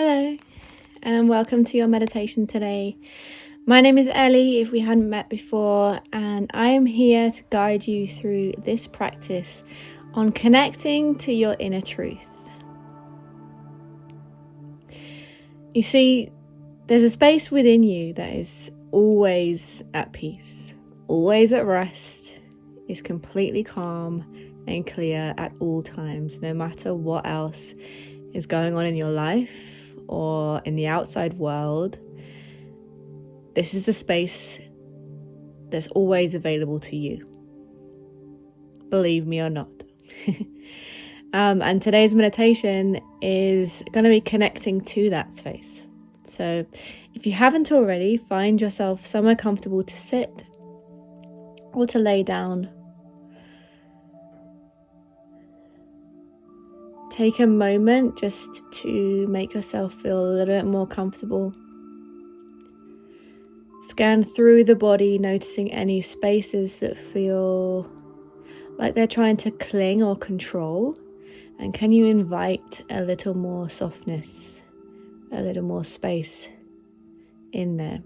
Hello, and welcome to your meditation today. My name is Ellie, if we hadn't met before, and I am here to guide you through this practice on connecting to your inner truth. You see, there's a space within you that is always at peace, always at rest, is completely calm and clear at all times, no matter what else is going on in your life or in the outside world. This is the space that's always available to you, believe me or not. And today's meditation is going to be connecting to that space. So if you haven't already, find yourself somewhere comfortable to sit or to lay down. Take a moment just to make yourself feel a little bit more comfortable. Scan through the body, noticing any spaces that feel like they're trying to cling or control. And can you invite a little more softness, a little more space in there?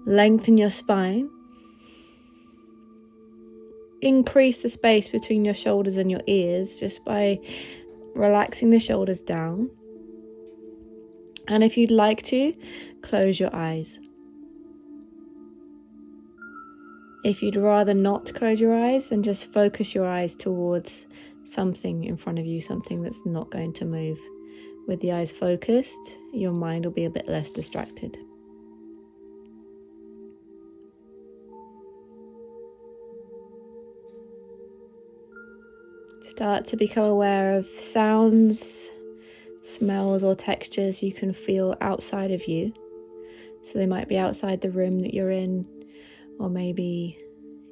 Lengthen your spine. Increase the space between your shoulders and your ears just by relaxing the shoulders down. And if you'd like to, close your eyes. If you'd rather not close your eyes, then just focus your eyes towards something in front of you, something that's not going to move. With the eyes focused, your mind will be a bit less distracted. Start to become aware of sounds, smells or textures you can feel outside of you. So they might be outside the room that you're in, or maybe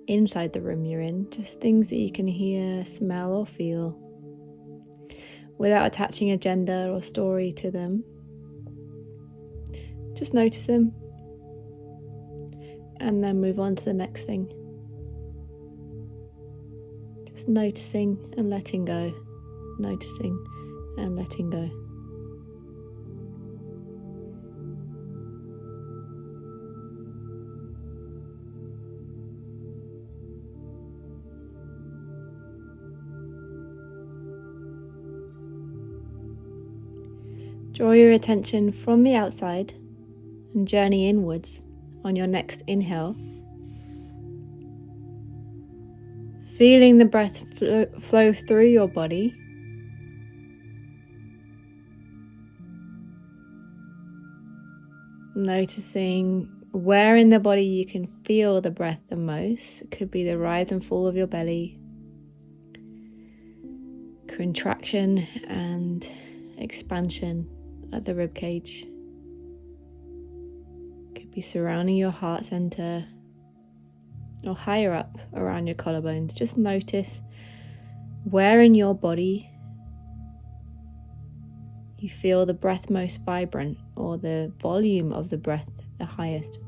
inside the room you're in. Just things that you can hear, smell or feel without attaching a gender or story to them. Just notice them and then move on to the next thing. Just noticing and letting go, noticing and letting go. Draw your attention from the outside and journey inwards on your next inhale. Feeling the breath flow through your body. Noticing where in the body you can feel the breath the most. It could be the rise and fall of your belly, contraction and expansion at the rib cage. Could be surrounding your heart center or higher up around your collarbones. Just notice where in your body you feel the breath most vibrant, or the volume of the breath the highest.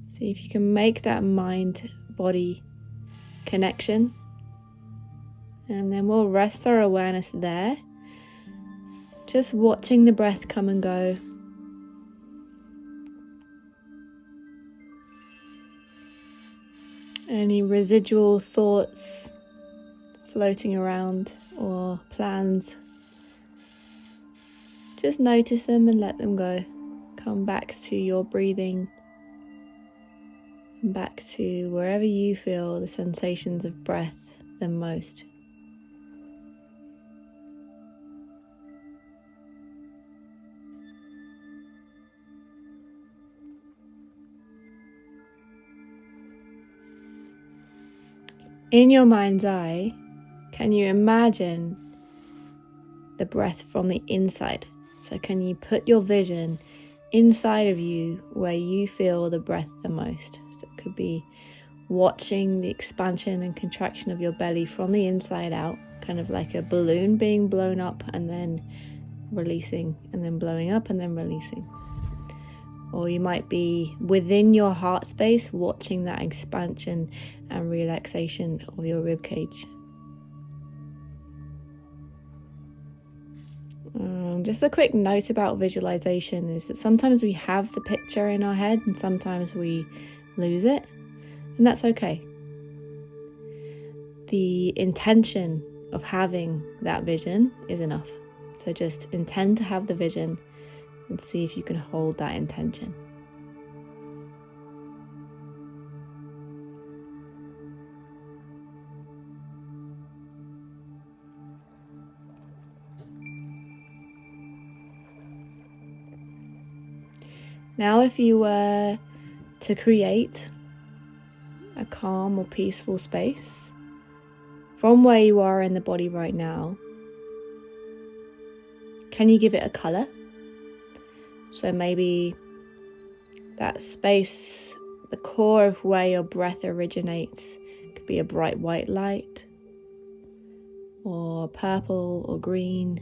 See if you can make that mind-body connection, and then we'll rest our awareness there, just watching the breath come and go. Any residual thoughts floating around or plans, just notice them and let them go. Come back to your breathing, and back to wherever you feel the sensations of breath the most. In your mind's eye, can you imagine the breath from the inside? So can you put your vision inside of you where you feel the breath the most? So it could be watching the expansion and contraction of your belly from the inside out, kind of like a balloon being blown up and then releasing, and then blowing up and then releasing. Or you might be within your heart space watching that expansion and relaxation of your rib cage. Just a quick note about visualization is that sometimes we have the picture in our head and sometimes we lose it, and that's okay. The intention of having that vision is enough. So just intend to have the vision and see if you can hold that intention. Now, if you were to create a calm or peaceful space from where you are in the body right now, can you give it a color? So maybe that space, the core of where your breath originates, could be a bright white light, or purple or green,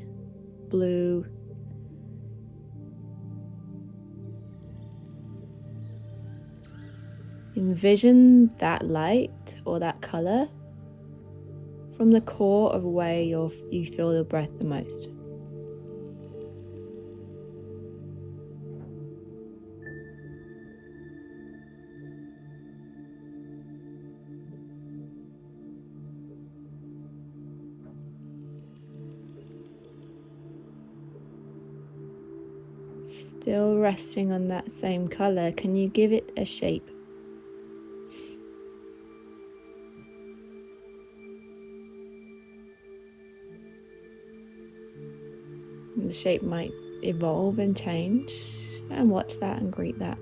blue. Envision that light or that color from the core of where you feel the breath the most. Still resting on that same color, can you give it a shape? The shape might evolve and change, and watch that and greet that.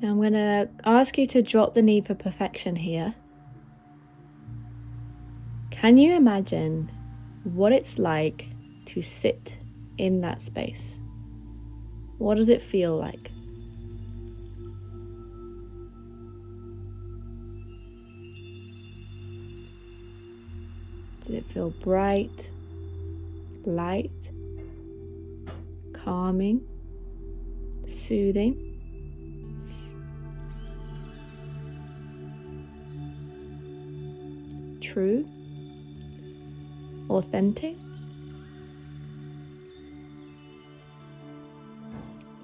Now I'm going to ask you to drop the need for perfection here. Can you imagine what it's like to sit in that space? What does it feel like? Does it feel bright, light, calming, soothing? True? Authentic?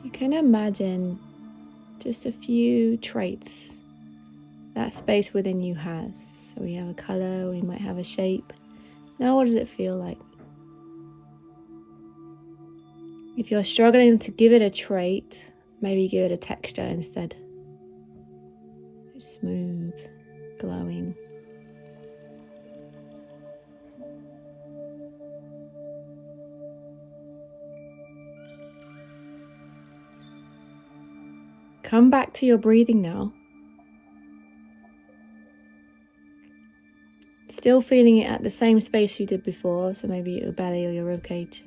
You can imagine just a few traits that space within you has. So we have a color, we might have a shape. Now what does it feel like? If you're struggling to give it a trait, maybe give it a texture instead. Smooth, glowing. Come back to your breathing now. Still feeling it at the same space you did before, so maybe your belly or your rib cage.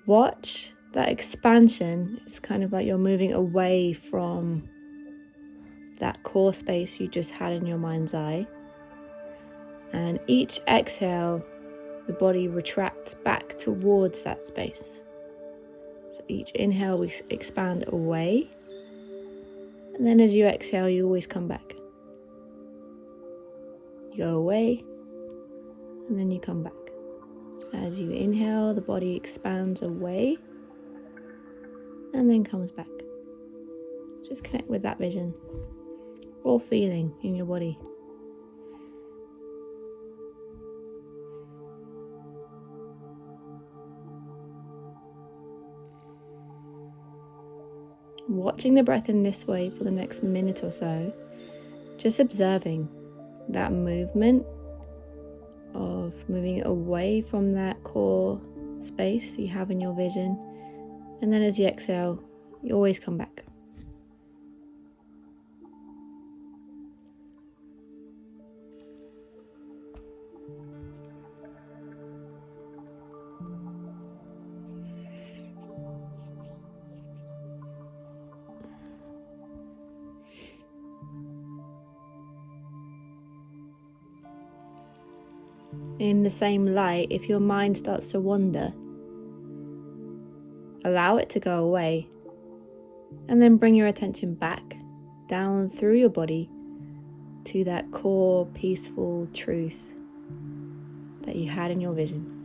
Watch that expansion. It's kind of like you're moving away from that core space you just had in your mind's eye. And each exhale, the body retracts back towards that space. So each inhale, we expand away. And then as you exhale, you always come back. You go away, and then you come back. As you inhale, the body expands away, and then comes back. So just connect with that vision or feeling in your body. Watching the breath in this way for the next minute or so, just observing that movement of moving away from that core space you have in your vision, and then as you exhale, you always come back. In the same light, if your mind starts to wander, allow it to go away, and then bring your attention back down through your body to that core peaceful truth that you had in your vision.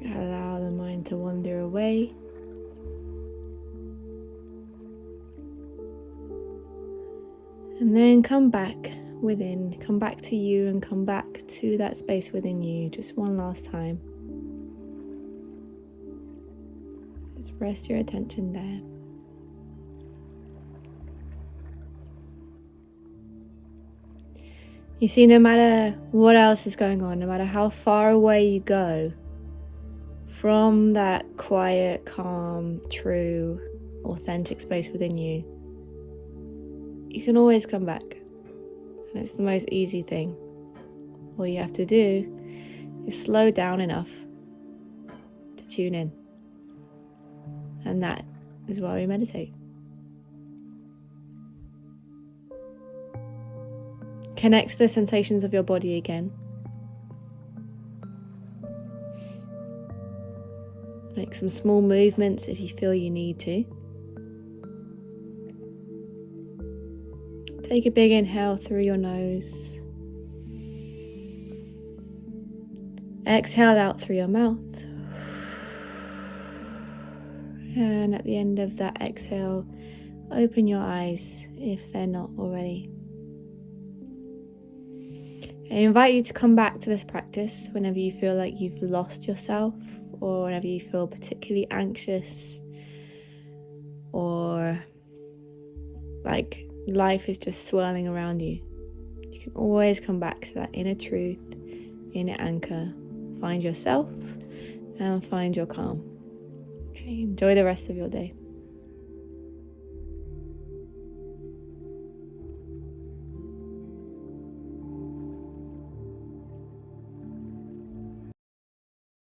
Allow the mind to wander away. And then come back within, come back to you and come back to that space within you just one last time. Just rest your attention there. You see, no matter what else is going on, no matter how far away you go from that quiet, calm, true, authentic space within you, you can always come back. And it's the most easy thing. All you have to do is slow down enough to tune in. And that is why we meditate. Connect to the sensations of your body again. Make some small movements if you feel you need to. Take a big inhale through your nose. Exhale out through your mouth. And at the end of that exhale, open your eyes if they're not already. I invite you to come back to this practice whenever you feel like you've lost yourself, or whenever you feel particularly anxious, or like life is just swirling around you. You can always come back to that inner truth, inner anchor. Find yourself and find your calm. Okay, enjoy the rest of your day.